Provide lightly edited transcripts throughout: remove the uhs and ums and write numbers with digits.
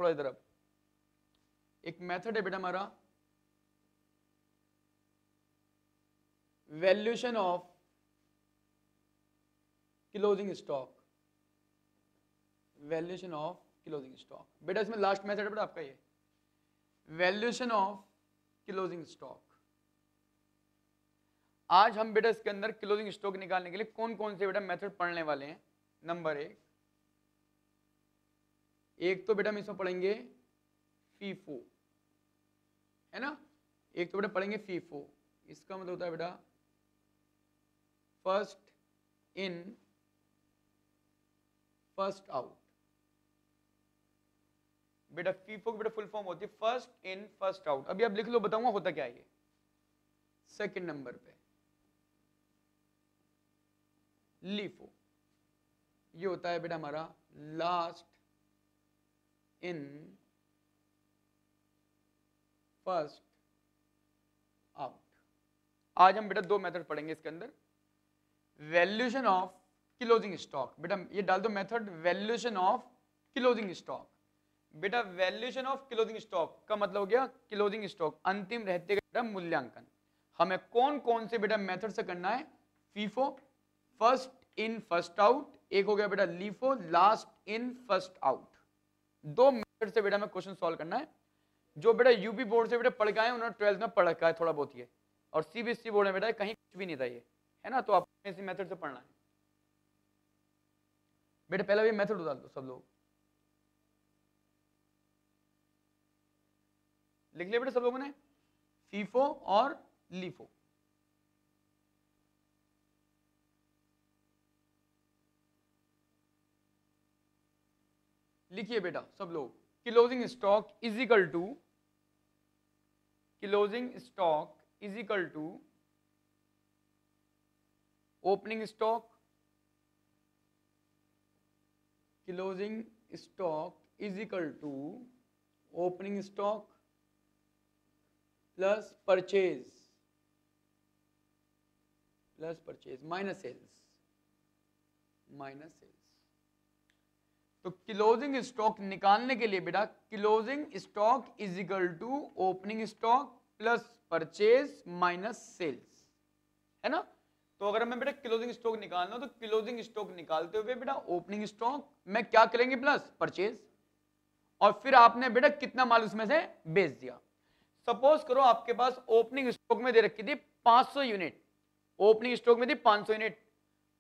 थोड़ा इधर अब एक मेथड है बेटा हमारा valuation of closing stock, valuation of closing stock. बेटा इसमें लास्ट मेथड है बेटा आपका ये वैल्यूएशन ऑफ क्लोजिंग स्टॉक। आज हम बेटा इसके अंदर क्लोजिंग स्टॉक निकालने के लिए कौन कौन से बेटा मेथड पढ़ने वाले हैं। नंबर एक तो बेटा हम इसमें पढ़ेंगे फीफो, है ना। एक तो बेटा पढ़ेंगे फीफो, इसका मतलब होता है बेटा फर्स्ट इन फर्स्ट आउट। बेटा फीफो की बेटा फुल फॉर्म होती है फर्स्ट इन फर्स्ट आउट। अभी आप लिख लो, बताऊंगा होता क्या है ये। सेकंड नंबर पे लीफो, ये होता है बेटा हमारा लास्ट इन फर्स्ट आउट। आज हम बेटा दो मेथड पढ़ेंगे इसके अंदर, वैल्यूएशन ऑफ क्लोजिंग स्टॉक। बेटा ये डाल दो method valuation of closing stock. बेटा वैल्यूएशन ऑफ क्लोजिंग स्टॉक का मतलब हो गया क्लोजिंग स्टॉक अंतिम रहते का बेटा मूल्यांकन। हमें कौन कौन से बेटा मेथड से करना है, FIFO first in first out, एक हो गया बेटा LIFO last in first out. दो मेथड से बेटा हमें क्वेश्चन सॉल्व करना है। जो बेटा यूपी बोर्ड से बेटा पढ़ के आए उन्होंने 12th में पढ़ रखा है थोड़ा बहुत ये, और सीबीएसई बोर्ड में बेटा कहीं कुछ भी नहीं था ये, है ना। तो आपको इसी मेथड से पढ़ना है बेटा। पहला ये मेथड उतार दो सब लोग, लिख लिया बेटा सब लोगों ने, फीफो और लीफो। लिखिए बेटा सब लोग, closing stock is equal to, closing stock is equal to opening stock, closing stock is equal to opening stock plus purchase minus sales, तो क्लोजिंग स्टॉक निकालने के लिए बेटा closing stock is equal to opening stock plus purchase minus sales, है ना। तो अगर हमें बेटा क्लोजिंग स्टॉक निकालना हो तो क्लोजिंग स्टॉक निकालते हुए बेटा ओपनिंग स्टॉक में क्या करेंगे प्लस परचेज, और फिर आपने बेटा कितना माल उसमें से बेच दिया। सपोज करो आपके पास ओपनिंग स्टॉक में दे रखी थी 500 यूनिट, ओपनिंग स्टॉक में थी 500 यूनिट,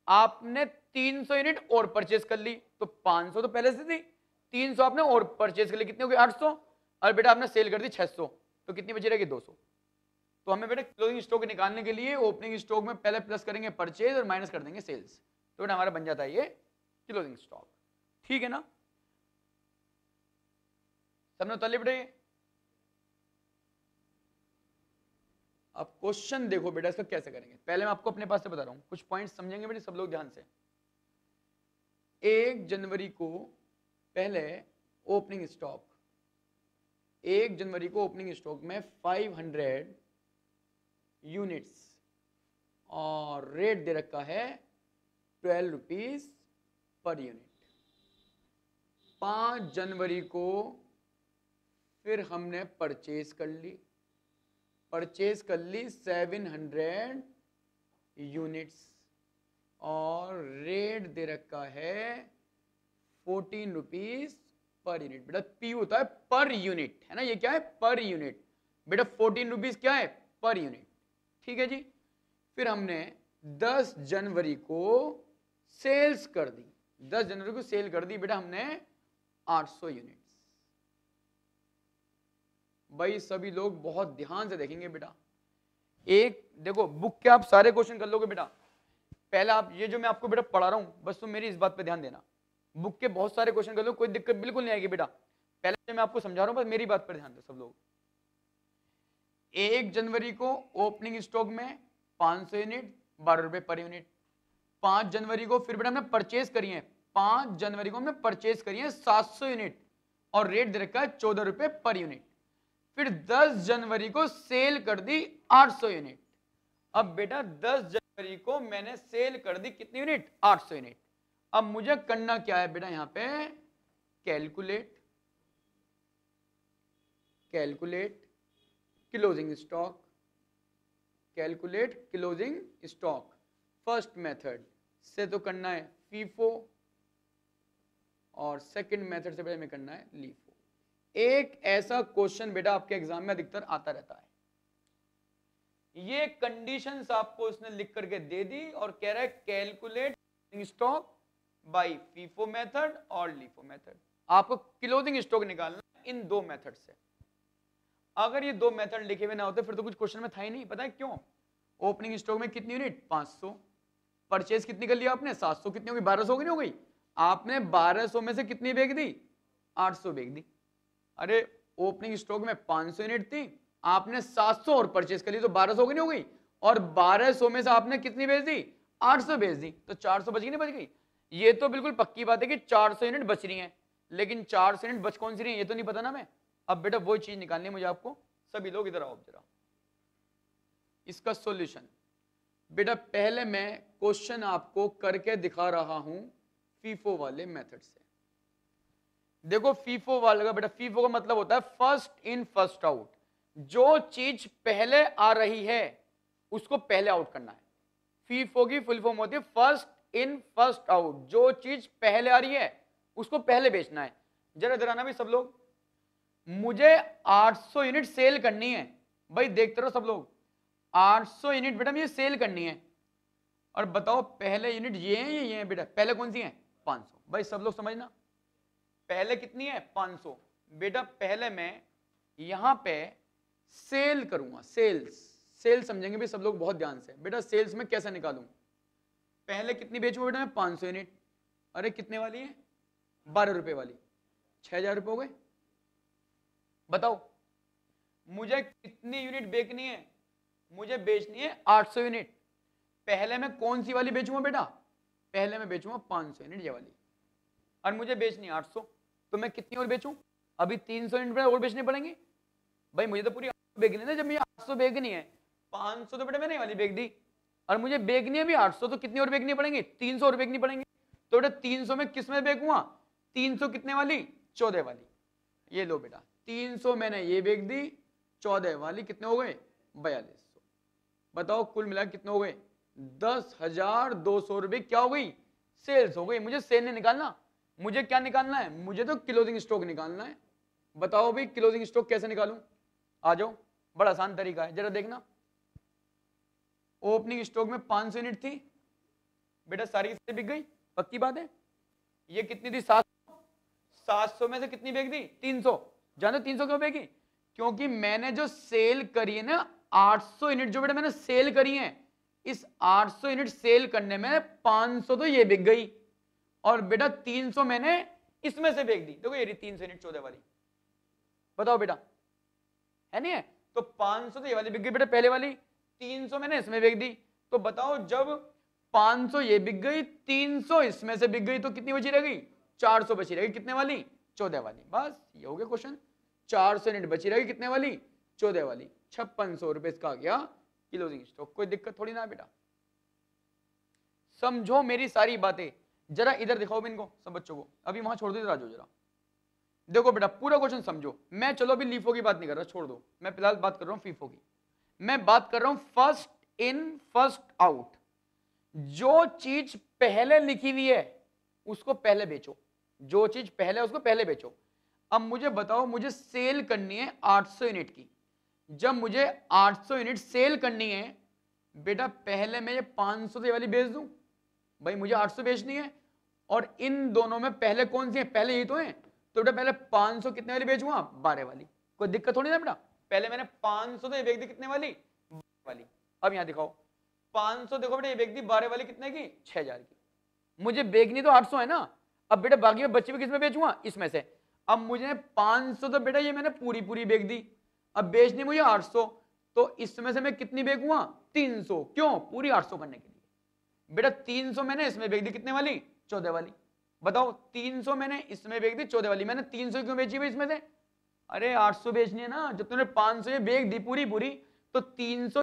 आपने 300 यूनिट और परचेज कर ली, तो 500 तो पहले से थी, 300 आपने और परचेज कर ली, कितनी हो गई 800, और बेटा आपने सेल कर दी 600, तो कितनी बची रहेगी 200। तो हमें बेटा क्लोजिंग स्टॉक निकालने के लिए ओपनिंग स्टॉक में पहले प्लस करेंगे परचेज और माइनस कर देंगे सेल्स, तो बेटा हमारा बन जाता है ये क्लोजिंग स्टॉक। ठीक है ना, सबने उतार लिया बेटा। अब क्वेश्चन देखो बेटा इसका कैसे करेंगे। पहले मैं आपको अपने पास से बता रहा हूं, कुछ पॉइंट्स समझेंगे बेटा सब लोग ध्यान से। 1 जनवरी को पहले ओपनिंग स्टॉक, 1 जनवरी को ओपनिंग स्टॉक में 500 यूनिट्स और रेट दे रखा है 12 रुपीज पर यूनिट। 5 जनवरी को फिर हमने परचेज कर ली, 700 यूनिट्स और रेट दे रखा है 14 रुपीज पर यूनिट। बेटा पी होता है पर यूनिट, है ना, ये क्या है पर यूनिट। बेटा 14 रुपीज क्या है पर यूनिट, ठीक है जी। फिर हमने 10 जनवरी को सेल्स कर दी, 10 जनवरी को सेल कर दी बेटा हमने 800 यूनिट्स। भाई सभी लोग बहुत ध्यान से देखेंगे बेटा। एक देखो बुक के आप सारे क्वेश्चन कर लोगे बेटा। पहला आप ये जो मैं आपको बेटा पढ़ा रहा हूं बस तुम मेरी इस बात पे ध्यान देना, बुक के बहुत सारे क्वेश्चन कर लो, कोई दिक्कत बिल्कुल नहीं आएगी बेटा। पहले जो मैं आपको समझा रहा हूं बस मेरी बात पर ध्यान दो सब लोग। 1 जनवरी को ओपनिंग स्टॉक में 500 यूनिट 12 रुपए पर यूनिट। 5 जनवरी को फिर बेटा हमने परचेज करी है, 5 जनवरी को हमने परचेज करी है 700 यूनिट और रेट दे रखा है 14 रुपए पर यूनिट। फिर 10 जनवरी को सेल कर दी 800 यूनिट। अब बेटा 10 जनवरी को मैंने सेल कर दी कितनी यूनिट 800 यूनिट। अब मुझे करना क्या है बेटा, यहां पे calculate calculate closing stock, calculate closing stock. First method से तो करना है फीफो और सेकंड मेथड से पहले में करना है लीफो। एक ऐसा क्वेश्चन बेटा आपके एग्जाम में अधिकतर आता रहता है, ये कंडीशंस आपको उसने लिख करके दे दी और कह रहा है calculate stock by FIFO method और लीफो मेथड। आपको क्लोजिंग स्टॉक निकालना इन दो मेथड से। अगर ये दो मेथड लिखे हुए ना होते फिर तो कुछ क्वेश्चन में था ही नहीं। पता है क्यों? ओपनिंग स्टॉक में कितनी यूनिट? 500। परचेज कितनी कर लिया आपने? 700। कितनी हो गई? 1200 की नहीं हो गई? आपने 1200 में से कितनी बेच दी? 800 बेच दी। अरे ओपनिंग स्टॉक में 500 यूनिट थी, आपने 700 और परचेज कर ली तो 1200 की नहीं हो गई? और 1200 में से आपने कितनी बेच दी? 800 बेच दी, तो 400 बच गई नहीं बच गई? ये तो बिल्कुल पक्की बात है कि 400 यूनिट बच रही हैं, लेकिन 400 यूनिट बच कौन सी रही है ये तो नहीं पता ना मैं। अब बेटा वो चीज निकालनी है मुझे आपको। सभी लोग इधर आओ जरा। इसका सॉल्यूशन बेटा पहले मैं क्वेश्चन आपको करके दिखा रहा हूं फीफो वाले मेथड से। देखो फीफो वाले का बेटा, फीफो का मतलब होता है फर्स्ट इन फर्स्ट आउट। जो चीज पहले आ रही है उसको पहले आउट करना है। फीफो की फुल फॉर्म होती है फर्स्ट इन फर्स्ट आउट। जो चीज पहले आ रही है उसको पहले बेचना है। जरा इधर आना भाई सब लोग। मुझे 800 यूनिट सेल करनी है भाई, देखते रहो सब लोग। 800 यूनिट बेटा मुझे सेल करनी है और बताओ पहले यूनिट ये है या ये है बेटा? पहले कौन सी है? 500। भाई सब लोग समझना, पहले कितनी है? 500। बेटा पहले मैं यहां पे सेल करूंगा, सेल्स। सेल समझेंगे भी सब लोग बहुत ध्यान से। बेटा सेल्स में कैसे निकालूं? पहले कितनी बेचूंगा बेटा मैं? 500 यूनिट। अरे कितने वाली है? 12 रुपए वाली। 6000 रुपए हो गए। बताओ मुझे कितनी यूनिट बेचनी है? मुझे बेचनी है 800 यूनिट। पहले मैं कौन सी वाली बेचूंगा बेटा? पहले मैं बेचूंगा 500 यूनिट ये वाली, और मुझे बेचनी है 800। तो मैं कितनी और बेचूं? अभी 300 यूनिट और बेचने पड़ेंगे भाई। मुझे तो पूरी 800 बेचनी है। जब मुझे 800 बेचनी है, 500 तो बेटा मैंने वाली बेच दी, और मुझे बेचनी है भी 800, तो कितनी और बेचनी पड़ेंगी? 300 और बेचनी पड़ेंगे। तो बेटा 300 में किस में बेचूंगा? 300 कितने वाली? 14 वाली। ये लो बेटा 300 मैंने ये बेच दी, 14 वाली कितने हो गए? 4200। बताओ कुल मिला कितने हो गए? 10,200 रुपए क्या हो गई? सेल्स हो गई। मुझे सेल नहीं निकालना, मुझे क्या निकालना है? मुझे तो क्लोजिंग स्टॉक निकालना है। बताओ भाई क्लोजिंग स्टॉक कैसे निकालूं? आ जाओ, बड़ा आसान तरीका है, जरा देखना। ओपनिंग स्टॉक में 500 यूनिट थी बेटा, सारी से बिक गई, पक्की बात है। ये कितनी थी? 700। 700 में से कितनी बेच दी? 300। जानो 300 क्यों बेची? क्योंकि मैंने जो सेल करी है ना 800 यूनिट, जो बेटा मैंने सेल करी है, इस 800 यूनिट सेल करने में 500 तो ये बिक गई, और बेटा 300 मैंने इसमें से बेच दी। देखो ये 300 यूनिट 14 वाली। बताओ बेटा है नहीं है? तो 500 तो ये वाली बिक गई बेटा पहले वाली, 300 मैंने इसमें बेच दी। तो बताओ जब 500 ये बिक गई, 300 इसमें से बिक गई, तो कितनी बची रह गई? 400 बची रहेगी। कितने वाली? 14 वाली। बस ये हो गया क्वेश्चन। 400 यूनिट बची रहेगी कितने वाली? 14 वाली। 5600 रुपए इसका आ गया क्लोजिंग स्टॉक। कोई दिक्कत थोड़ी ना बेटा। समझो मेरी सारी बातें। जरा इधर दिखाओ इनको सब बच्चों को। अभी वहां छोड़ दो, इधर आ जाओ जरा। देखो बेटा पूरा क्वेश्चन समझो। मैं चलो अभी लीफो की बात नहीं कर रहा, छोड़ दो। मैं फिलहाल बात कर रहा हूं फीफो की। मैं बात कर रहा हूं फर्स्ट इन फर्स्ट आउट। जो चीज पहले लिखी हुई है उसको पहले बेचो। जो चीज पहले है उसको पहले बेचो। अब मुझे बताओ, मुझे सेल करनी है 800 यूनिट की। जब मुझे 800 यूनिट सेल करनी है बेटा, पहले मैं ये 500 वाली बेच दूं? भाई मुझे 800 बेचनी है, और इन दोनों में पहले कौन सी है? पहले ये तो है। तो बेटा पहले 500 कितने वाली बेचूंगा? 12 वाली। कोई दिक्कत थोड़ी ना बेटा। पहले मैंने 500 तो ये बेच दी कितने वाली? 12 वाली। अब यहां दिखाओ 500, देखो बेटा ये बेच दी 12 वाली कितने की? 6000 की। मुझे बेचनी तो 800 है ना। अब बेटा बाकी में बच्चे भी किसमें बेचूंगा? इसमें से। अब मुझे 500 तो बेटा ये मैंने पूरी पूरी बेच दी, अब बेचनी मुझे 800, तो इसमें से मैं कितनी बेचूंगा? 300। क्यों? पूरी 800 करने के लिए। बेटा 300 मैंने इसमें बेच दी कितने वाली? 14 वाली। बताओ 300 मैंने इसमें बेच दी 14 वाली। मैंने 300 क्यों बेची भाई इसमें से? अरे 800 बेचनी है ना। जब तुमने 500 ये बेच दी पूरी पूरी, तो 300